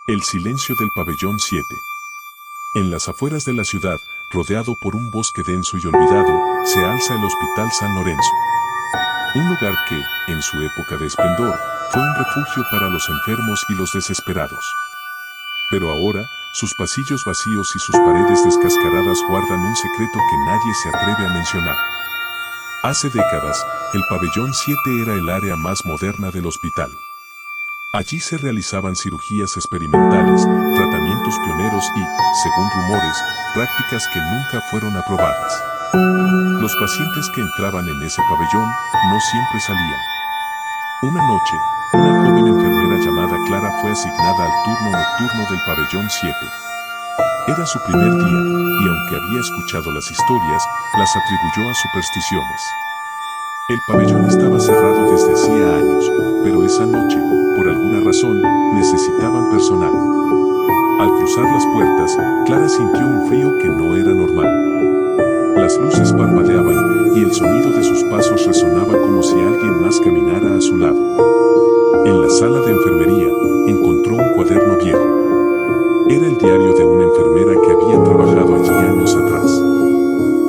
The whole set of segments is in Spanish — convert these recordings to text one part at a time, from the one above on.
El silencio del pabellón 7. En las afueras de la ciudad, rodeado por un bosque denso y olvidado, se alza el Hospital San Lorenzo. Un lugar que, en su época de esplendor, fue un refugio para los enfermos y los desesperados. Pero ahora, sus pasillos vacíos y sus paredes descascaradas guardan un secreto que nadie se atreve a mencionar. Hace décadas, el pabellón 7 era el área más moderna del hospital. Allí se realizaban cirugías experimentales, tratamientos pioneros y, según rumores, prácticas que nunca fueron aprobadas. Los pacientes que entraban en ese pabellón no siempre salían. Una noche, una joven enfermera llamada Clara fue asignada al turno nocturno del pabellón 7. Era su primer día, y aunque había escuchado las historias, las atribuyó a supersticiones. El pabellón estaba cerrado desde hacía años, pero esa noche, por alguna razón, necesitaban personal. Al cruzar las puertas, Clara sintió un frío que no era normal. Las luces parpadeaban y el sonido de sus pasos resonaba como si alguien más caminara a su lado. En la sala de enfermería, encontró un cuaderno viejo. Era el diario de una enfermera que había trabajado allí años atrás.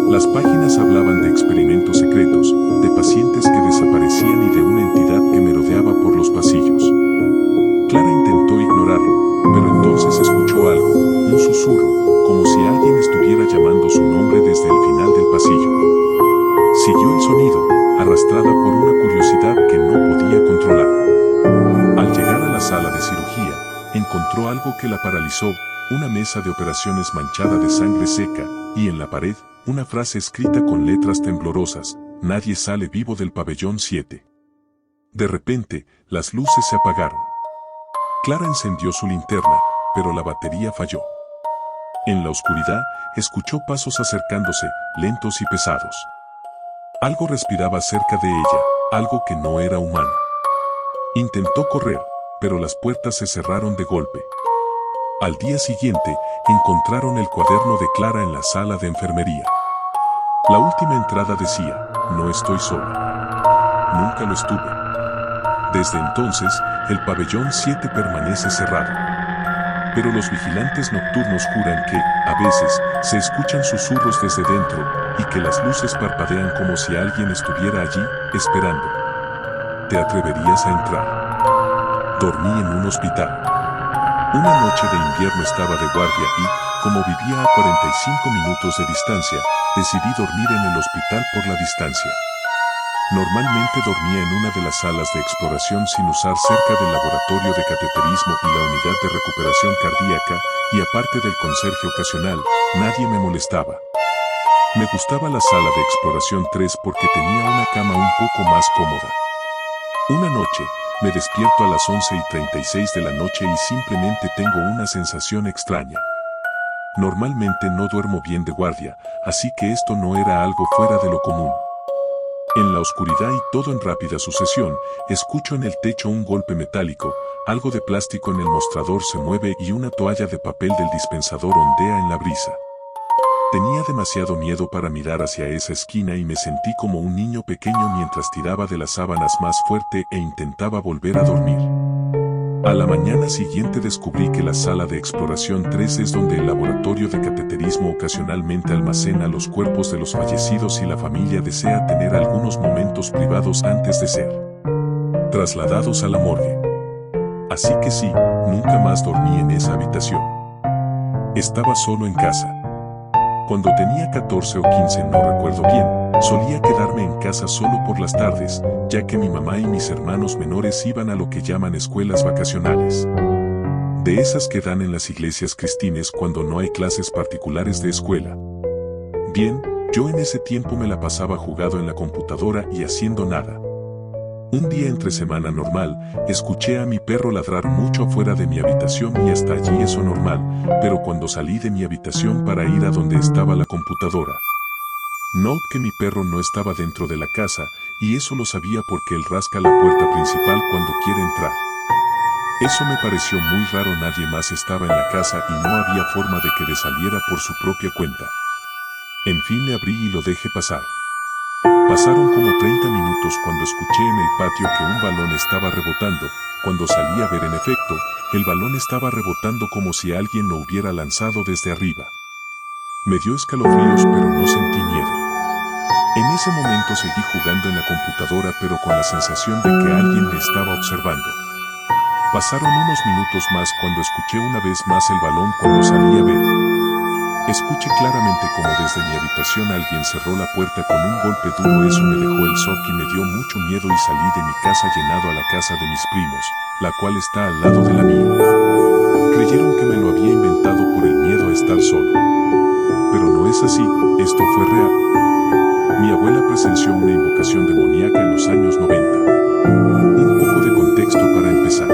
Las páginas hablaban de experimentos secretos, de pacientes que desaparecían y de una entidad que merodeaba por los pasillos. Clara intentó ignorarlo, pero entonces escuchó algo, un susurro, como si alguien estuviera llamando su nombre desde el final del pasillo. Siguió el sonido, arrastrada por una curiosidad que no podía controlar. Al llegar a la sala de cirugía, encontró algo que la paralizó, una mesa de operaciones manchada de sangre seca, y en la pared, una frase escrita con letras temblorosas: nadie sale vivo del pabellón 7. De repente, las luces se apagaron. Clara encendió su linterna, pero la batería falló. En la oscuridad, escuchó pasos acercándose, lentos y pesados. Algo respiraba cerca de ella, algo que no era humano. Intentó correr, pero las puertas se cerraron de golpe. Al día siguiente, encontraron el cuaderno de Clara en la sala de enfermería. La última entrada decía: no estoy sola. Nunca lo estuve. Desde entonces, el pabellón 7 permanece cerrado. Pero los vigilantes nocturnos juran que, a veces, se escuchan susurros desde dentro, y que las luces parpadean como si alguien estuviera allí, esperando. ¿Te atreverías a entrar? Dormí en un hospital. Una noche de invierno estaba de guardia y, como vivía a 45 minutos de distancia, decidí dormir en el hospital por la distancia. Normalmente dormía en una de las salas de exploración sin usar, cerca del laboratorio de cateterismo y la unidad de recuperación cardíaca, y aparte del conserje ocasional, nadie me molestaba. Me gustaba la sala de exploración 3 porque tenía una cama un poco más cómoda. Una noche, me despierto a las 11:36 de la noche y simplemente tengo una sensación extraña. Normalmente no duermo bien de guardia, así que esto no era algo fuera de lo común. En la oscuridad y todo en rápida sucesión, escucho en el techo un golpe metálico, algo de plástico en el mostrador se mueve y una toalla de papel del dispensador ondea en la brisa. Tenía demasiado miedo para mirar hacia esa esquina y me sentí como un niño pequeño mientras tiraba de las sábanas más fuerte e intentaba volver a dormir. A la mañana siguiente descubrí que la sala de exploración 3 es donde el laboratorio de cateterismo ocasionalmente almacena los cuerpos de los fallecidos y la familia desea tener algunos momentos privados antes de ser trasladados a la morgue. Así que sí, nunca más dormí en esa habitación. Estaba solo en casa. Cuando tenía 14 o 15, no recuerdo bien, solía quedarme en casa solo por las tardes, ya que mi mamá y mis hermanos menores iban a lo que llaman escuelas vacacionales. De esas que dan en las iglesias cristines cuando no hay clases particulares de escuela. Bien, yo en ese tiempo me la pasaba jugado en la computadora y haciendo nada. Un día entre semana normal, escuché a mi perro ladrar mucho afuera de mi habitación y hasta allí eso normal, pero cuando salí de mi habitación para ir a donde estaba la computadora, noté que mi perro no estaba dentro de la casa, y eso lo sabía porque él rasca la puerta principal cuando quiere entrar. Eso me pareció muy raro, nadie más estaba en la casa y no había forma de que saliera por su propia cuenta. En fin, le abrí y lo dejé pasar. Pasaron como 30 minutos cuando escuché en el patio que un balón estaba rebotando. Cuando salí a ver, en efecto, el balón estaba rebotando como si alguien lo hubiera lanzado desde arriba. Me dio escalofríos, pero no sentí miedo. En ese momento seguí jugando en la computadora, pero con la sensación de que alguien me estaba observando. Pasaron unos minutos más cuando escuché una vez más el balón. Cuando salí a ver, escuché claramente como desde mi habitación alguien cerró la puerta con un golpe duro. Eso me dejó el shock y me dio mucho miedo, y salí de mi casa llenado a la casa de mis primos, la cual está al lado de la mía. Creyeron que me lo había inventado por el miedo a estar solo. Pero no es así, esto fue real. Mi abuela presenció una invocación demoníaca en los años 90. Un poco de contexto para empezar.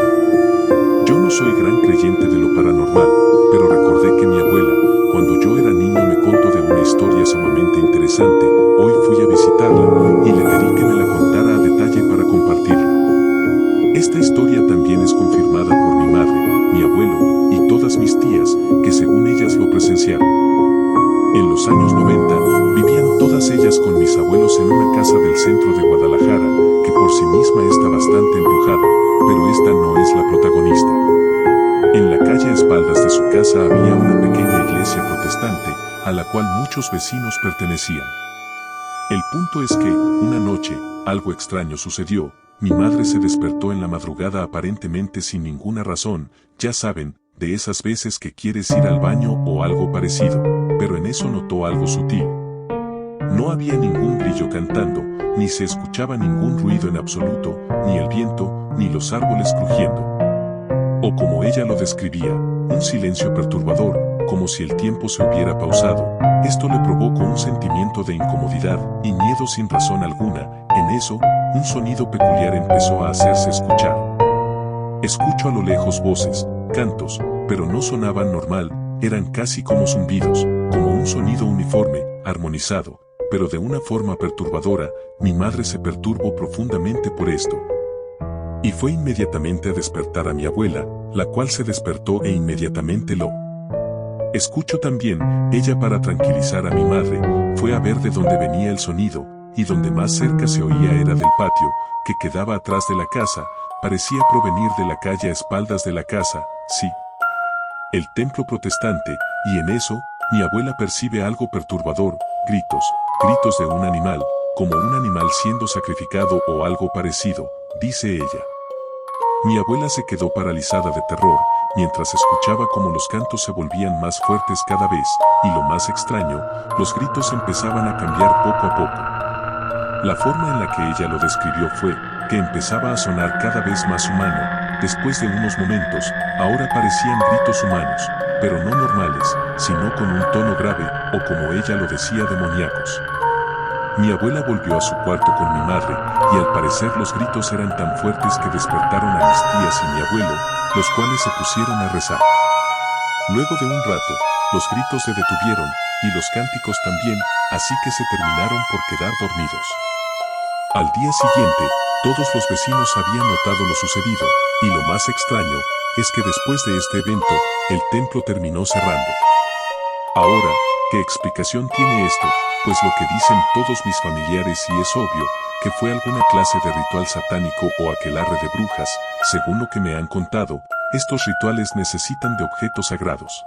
Yo no soy gran creyente de lo paranormal, pero recordé que mi abuela, cuando yo era niño, me contó de una historia sumamente interesante. Hoy fui a visitarla y le pedí que me la contara a detalle para compartirla. Esta historia también es confirmada por mi madre, mi abuelo y todas mis tías, que según ellas lo presenciaron. En los años 90, vivían todas ellas con mis abuelos en una casa del centro de Guadalajara, que por sí misma está bastante embrujada, pero esta no es la protagonista. En la calle a espaldas de su casa había una pequeña iglesia protestante, a la cual muchos vecinos pertenecían. El punto es que, una noche, algo extraño sucedió. Mi madre se despertó en la madrugada aparentemente sin ninguna razón, ya saben, de esas veces que quieres ir al baño o algo parecido, pero en eso notó algo sutil. No había ningún grillo cantando, ni se escuchaba ningún ruido en absoluto, ni el viento, ni los árboles crujiendo. O como ella lo describía, un silencio perturbador, como si el tiempo se hubiera pausado. Esto le provocó un sentimiento de incomodidad y miedo sin razón alguna. En eso, un sonido peculiar empezó a hacerse escuchar. Escucho a lo lejos voces, cantos, pero no sonaban normal, eran casi como zumbidos, como un sonido uniforme, armonizado, pero de una forma perturbadora. Mi madre se perturbó profundamente por esto. Y fue inmediatamente a despertar a mi abuela, la cual se despertó e inmediatamente lo escucho también. Ella, para tranquilizar a mi madre, fue a ver de dónde venía el sonido, y donde más cerca se oía era del patio, que quedaba atrás de la casa. Parecía provenir de la calle a espaldas de la casa, sí, el templo protestante, y en eso, mi abuela percibe algo perturbador, gritos de un animal, como un animal siendo sacrificado o algo parecido, dice ella. Mi abuela se quedó paralizada de terror, mientras escuchaba cómo los cantos se volvían más fuertes cada vez, y lo más extraño, los gritos empezaban a cambiar poco a poco. La forma en la que ella lo describió fue que empezaba a sonar cada vez más humano. Después de unos momentos, ahora parecían gritos humanos, pero no normales, sino con un tono grave, o como ella lo decía, demoníacos. Mi abuela volvió a su cuarto con mi madre, y al parecer los gritos eran tan fuertes que despertaron a mis tías y mi abuelo, los cuales se pusieron a rezar. Luego de un rato, los gritos se detuvieron, y los cánticos también, así que se terminaron por quedar dormidos. Al día siguiente, todos los vecinos habían notado lo sucedido, y lo más extraño es que después de este evento, el templo terminó cerrando. Ahora, ¿qué explicación tiene esto? Pues lo que dicen todos mis familiares, y es obvio, que fue alguna clase de ritual satánico o aquelarre de brujas. Según lo que me han contado, estos rituales necesitan de objetos sagrados,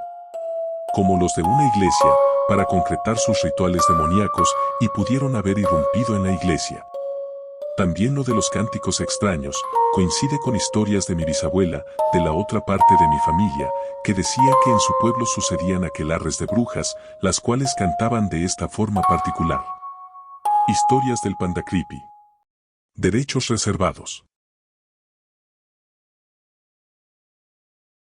como los de una iglesia, para concretar sus rituales demoníacos, y pudieron haber irrumpido en la iglesia. También lo de los cánticos extraños coincide con historias de mi bisabuela, de la otra parte de mi familia, que decía que en su pueblo sucedían aquelarres de brujas, las cuales cantaban de esta forma particular. Historias del Panda Creepy. Derechos reservados.